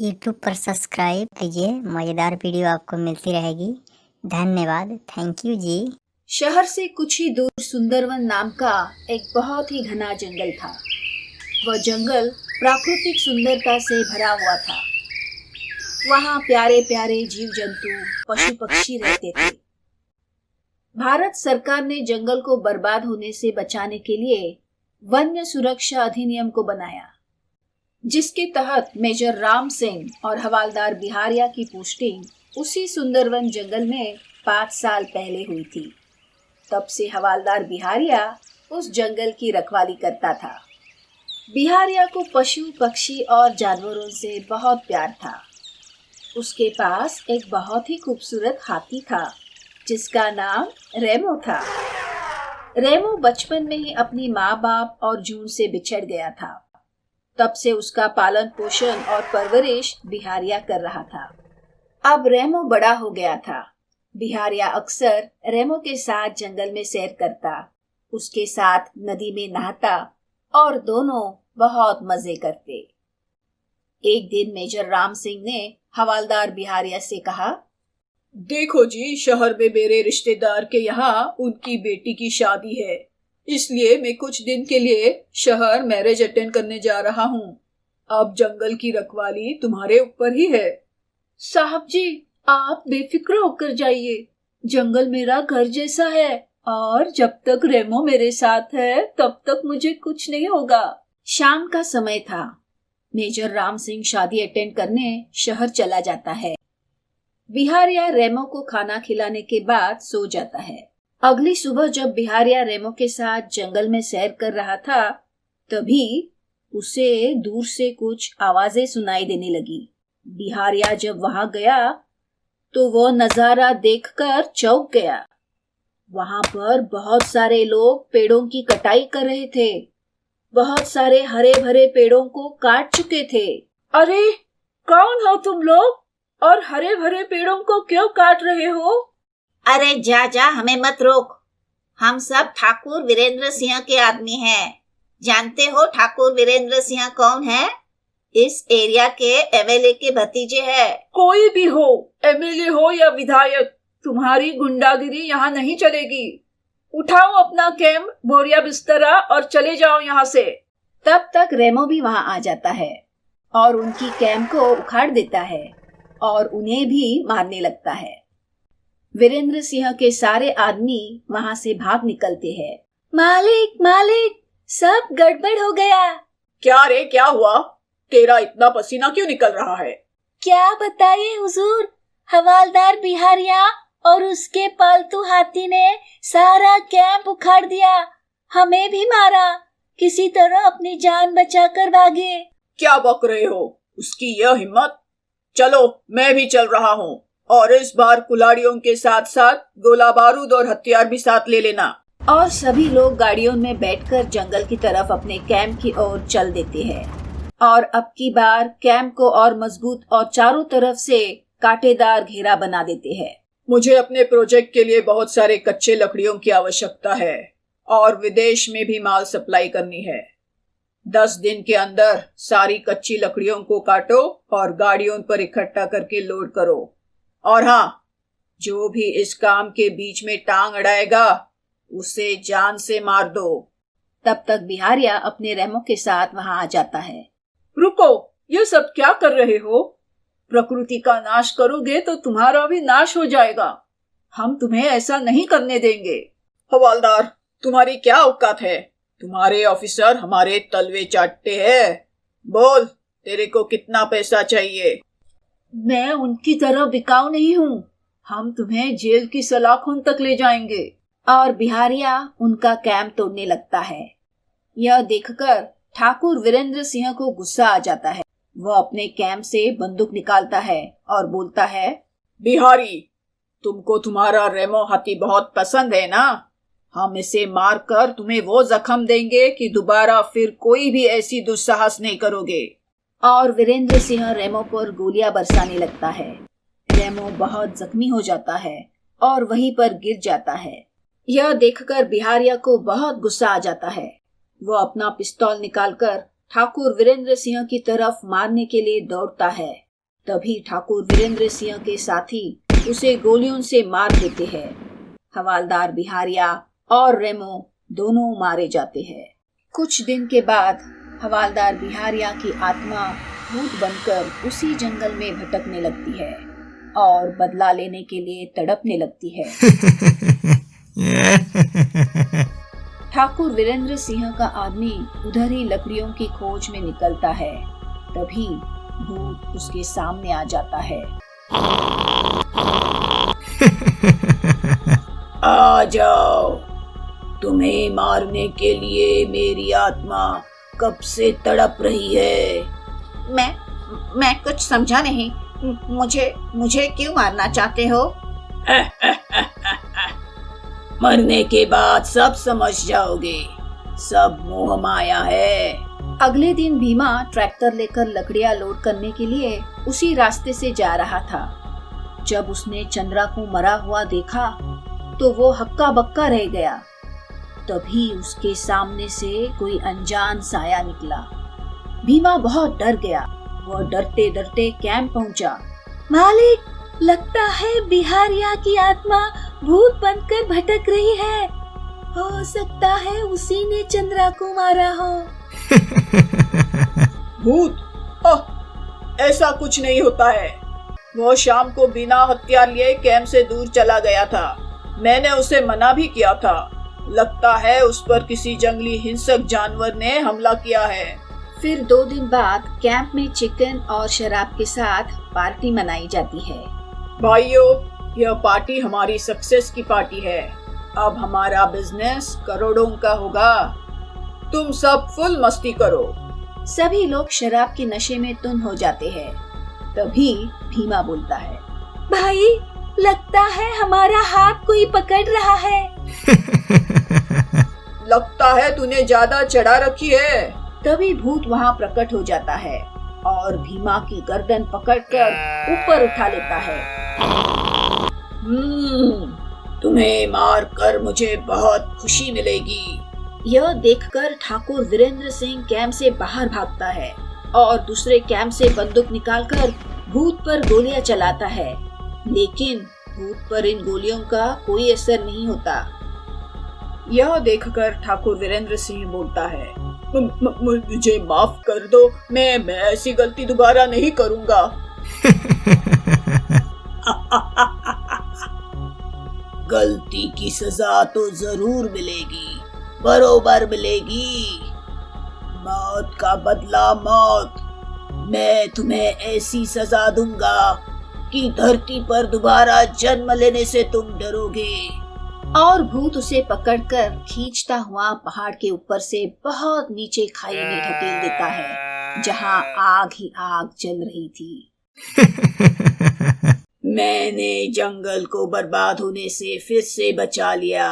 YouTube पर subscribe कीजिए, मज़ेदार वीडियो आपको मिलती रहेगी। धन्यवाद, थैंक यू जी। शहर से कुछ ही दूर सुंदरवन नाम का एक बहुत ही घना जंगल था। वह जंगल प्राकृतिक सुंदरता से भरा हुआ था। वहाँ प्यारे प्यारे जीव जंतु, पशु पक्षी रहते थे। भारत सरकार ने जंगल को बर्बाद होने से बचाने के लिए वन्य सुरक्षा अधिनियम को बनाया, जिसके तहत मेजर राम सिंह और हवालदार बिहारिया की पोस्टिंग उसी सुंदरवन जंगल में 5 साल पहले हुई थी। तब से हवालदार बिहारिया उस जंगल की रखवाली करता था। बिहारिया को पशु पक्षी और जानवरों से बहुत प्यार था। उसके पास एक बहुत ही खूबसूरत हाथी था, जिसका नाम रेमो था। रेमो बचपन में ही अपनी माँ बाप और जून से बिछड़ गया था। तब से उसका पालन पोषण और परवरिश बिहारिया कर रहा था। अब रेमो बड़ा हो गया था। बिहारिया अक्सर रेमो के साथ जंगल में सैर करता, उसके साथ नदी में नहाता और दोनों बहुत मजे करते। एक दिन मेजर राम सिंह ने हवालदार बिहारिया से कहा, देखो जी, शहर में मेरे रिश्तेदार के यहाँ उनकी बेटी की शादी है, इसलिए मैं कुछ दिन के लिए शहर मैरिज अटेंड करने जा रहा हूँ। अब जंगल की रखवाली तुम्हारे ऊपर ही है। साहब जी, आप बेफिक्र होकर जाइए। जंगल मेरा घर जैसा है और जब तक रेमो मेरे साथ है तब तक मुझे कुछ नहीं होगा। शाम का समय था। मेजर राम सिंह शादी अटेंड करने शहर चला जाता है। बिहारिया रेमो को खाना खिलाने के बाद सो जाता है। अगली सुबह जब बिहारिया रेमो के साथ जंगल में सैर कर रहा था, तभी उसे दूर से कुछ आवाजें सुनाई देने लगी। बिहारिया जब वहां गया तो वो नजारा देखकर चौंक गया। वहां पर बहुत सारे लोग पेड़ों की कटाई कर रहे थे। बहुत सारे हरे भरे पेड़ों को काट चुके थे। अरे, कौन हो तुम लोग और हरे भरे पेड़ों को क्यों काट रहे हो? अरे जा जा, हमें मत रोक। हम सब ठाकुर वीरेंद्र सिंह के आदमी हैं। जानते हो ठाकुर वीरेंद्र सिंह कौन है? इस एरिया के एमएलए के भतीजे हैं। कोई भी हो, एमएलए हो या विधायक, तुम्हारी गुंडागिरी यहाँ नहीं चलेगी। उठाओ अपना कैम्प, बोरिया बिस्तरा और चले जाओ यहाँ से। तब तक रेमो भी वहां आ जाता है और उनकी कैम्प को उखाड़ देता है और उन्हें भी मारने लगता है। वीरेंद्र सिंह के सारे आदमी वहां से भाग निकलते हैं। मालिक मालिक, सब गड़बड़ हो गया। क्या रे, क्या हुआ? तेरा इतना पसीना क्यों निकल रहा है? क्या बताइए हुजूर, हवालदार बिहारिया और उसके पालतू हाथी ने सारा कैंप उखाड़ दिया, हमें भी मारा। किसी तरह अपनी जान बचाकर भागे। क्या बक रहे हो? उसकी यह हिम्मत! चलो, मैं भी चल रहा हूँ और इस बार कुल्हाड़ियों के साथ साथ गोला बारूद और हथियार भी साथ ले लेना। और सभी लोग गाड़ियों में बैठकर जंगल की तरफ अपने कैंप की ओर चल देते हैं और अब की बार कैंप को और मजबूत और चारों तरफ से कांटेदार घेरा बना देते हैं। मुझे अपने प्रोजेक्ट के लिए बहुत सारे कच्चे लकड़ियों की आवश्यकता है और विदेश में भी माल सप्लाई करनी है। 10 दिन के अंदर सारी कच्ची लकड़ियों को काटो और गाड़ियों पर इकट्ठा करके लोड करो। और हाँ, जो भी इस काम के बीच में टांग अड़ाएगा उसे जान से मार दो। तब तक बिहारिया अपने रेमो के साथ वहां आ जाता है। रुको, ये सब क्या कर रहे हो? प्रकृति का नाश करोगे तो तुम्हारा भी नाश हो जाएगा। हम तुम्हें ऐसा नहीं करने देंगे। हवालदार, तुम्हारी क्या औकात है? तुम्हारे ऑफिसर हमारे तलवे चाटते हैं। बोल, तेरे को कितना पैसा चाहिए? मैं उनकी तरह बिकाऊ नहीं हूँ। हम तुम्हें जेल की सलाखों तक ले जाएंगे। और बिहारिया उनका कैंप तोड़ने लगता है। यह देखकर ठाकुर वीरेंद्र सिंह को गुस्सा आ जाता है। वह अपने कैंप से बंदूक निकालता है और बोलता है, बिहारी, तुमको तुम्हारा रेमो हाथी बहुत पसंद है ना? हम इसे मारकर तुम्हें वो जख्म देंगे कि दोबारा फिर कोई भी ऐसी दुस्साहस नहीं करोगे। और वीरेंद्र सिंह रेमो पर गोलियां बरसाने लगता है। रेमो बहुत जख्मी हो जाता है और वहीं पर गिर जाता है। यह देखकर बिहारिया को बहुत गुस्सा आ जाता है। वह अपना पिस्तौल निकालकर ठाकुर वीरेंद्र सिंह की तरफ मारने के लिए दौड़ता है। तभी ठाकुर वीरेंद्र सिंह के साथी उसे गोलियों से मार देते हैं। हवालदार बिहारिया और रेमो दोनों मारे जाते हैं। कुछ दिन के बाद हवालदार बिहारिया की आत्मा भूत बनकर उसी जंगल में भटकने लगती है और बदला लेने के लिए तड़पने लगती है। ठाकुर वीरेंद्र सिंह का आदमी उधर ही लकड़ियों की खोज में निकलता है। तभी भूत उसके सामने आ जाता है। आ जाओ, तुम्हें मारने के लिए मेरी आत्मा कब से तड़प रही है। मैं कुछ समझा नहीं। मुझे क्यों मारना चाहते हो? मरने के बाद सब समझ जाओगे, सब मोह माया है। अगले दिन भीमा ट्रैक्टर लेकर लकड़ियां लोड करने के लिए उसी रास्ते से जा रहा था। जब उसने चंद्रा को मरा हुआ देखा तो वो हक्का बक्का रह गया। तभी उसके सामने से कोई अनजान साया निकला। भीमा बहुत डर गया। वह डरते डरते कैंप पहुंचा। मालिक, लगता है बिहारिया की आत्मा भूत बनकर भटक रही है। हो सकता है उसी ने चंद्रा को मारा हो। भूत? ऐसा कुछ नहीं होता है। वो शाम को बिना हथियार लिए कैंप से दूर चला गया था। मैंने उसे मना भी किया था। लगता है उस पर किसी जंगली हिंसक जानवर ने हमला किया है। फिर 2 दिन बाद कैंप में चिकन और शराब के साथ पार्टी मनाई जाती है। भाइयों, यह पार्टी हमारी सक्सेस की पार्टी है। अब हमारा बिजनेस करोड़ों का होगा। तुम सब फुल मस्ती करो। सभी लोग शराब के नशे में धुन हो जाते हैं। तभी भीमा बोलता है, भाई, लगता है हमारा हाथ कोई पकड़ रहा है। लगता है तूने ज्यादा चढ़ा रखी है। तभी भूत वहाँ प्रकट हो जाता है और भीमा की गर्दन पकड़कर ऊपर उठा लेता है। तुम्हें मार कर मुझे बहुत खुशी मिलेगी। यह देखकर ठाकुर वीरेंद्र सिंह कैंप से बाहर भागता है और दूसरे कैंप से बंदूक निकालकर भूत पर गोलियां चलाता है। लेकिन भूत पर इन गोलियों का कोई असर नहीं होता। यह देखकर ठाकुर वीरेंद्र सिंह बोलता है, मुझे माफ कर दो, मैं ऐसी गलती दोबारा नहीं करूंगा। गलती की सजा तो जरूर मिलेगी, बरोबर मिलेगी। मौत का बदला मौत। मैं तुम्हें ऐसी सजा दूंगा कि धरती पर दोबारा जन्म लेने से तुम डरोगे। और भूत उसे पकड़कर खींचता हुआ पहाड़ के ऊपर से बहुत नीचे खाई में ढकेल देता है, जहां आग ही आग जल रही थी। मैंने जंगल को बर्बाद होने से फिर से बचा लिया।